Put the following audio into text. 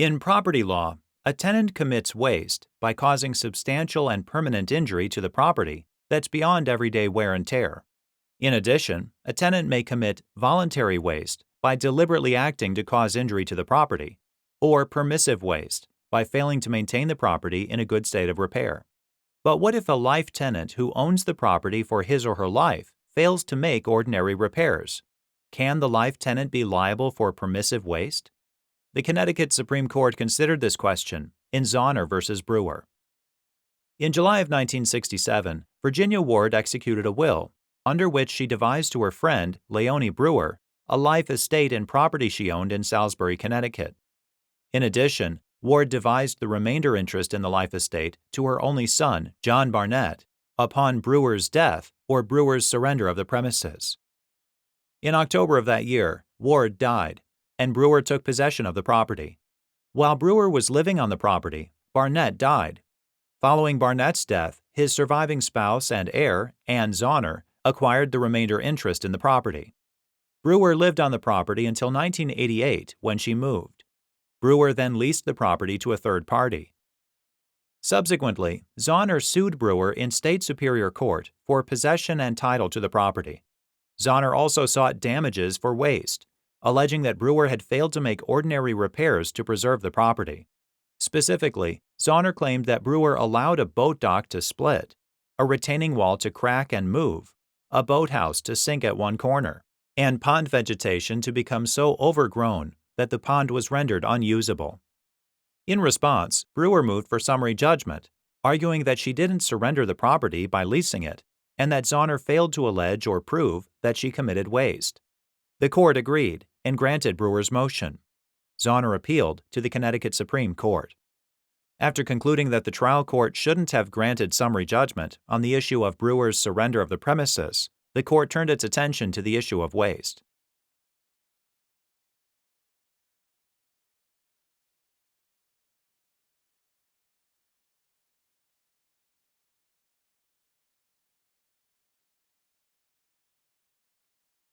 In property law, a tenant commits waste by causing substantial and permanent injury to the property that's beyond everyday wear and tear. In addition, a tenant may commit voluntary waste by deliberately acting to cause injury to the property, or permissive waste by failing to maintain the property in a good state of repair. But what if a life tenant who owns the property for his or her life fails to make ordinary repairs? Can the life tenant be liable for permissive waste? The Connecticut Supreme Court considered this question in Zauner v. Brewer. In July of 1967, Virginia Ward executed a will under which she devised to her friend, Leonie Brewer, a life estate and property she owned in Salisbury, Connecticut. In addition, Ward devised the remainder interest in the life estate to her only son, John Barnett, upon Brewer's death or Brewer's surrender of the premises. In October of that year, Ward died, and Brewer took possession of the property. While Brewer was living on the property, Barnett died. Following Barnett's death, his surviving spouse and heir, Ann Zauner, acquired the remainder interest in the property. Brewer lived on the property until 1988 when she moved. Brewer then leased the property to a third party. Subsequently, Zauner sued Brewer in state superior court for possession and title to the property. Zauner also sought damages for waste, alleging that Brewer had failed to make ordinary repairs to preserve the property. Specifically, Zauner claimed that Brewer allowed a boat dock to split, a retaining wall to crack and move, a boathouse to sink at one corner, and pond vegetation to become so overgrown that the pond was rendered unusable. In response, Brewer moved for summary judgment, arguing that she didn't surrender the property by leasing it, and that Zauner failed to allege or prove that she committed waste. The court agreed and granted Brewer's motion. Zauner appealed to the Connecticut Supreme Court. After concluding that the trial court shouldn't have granted summary judgment on the issue of Brewer's surrender of the premises, the court turned its attention to the issue of waste.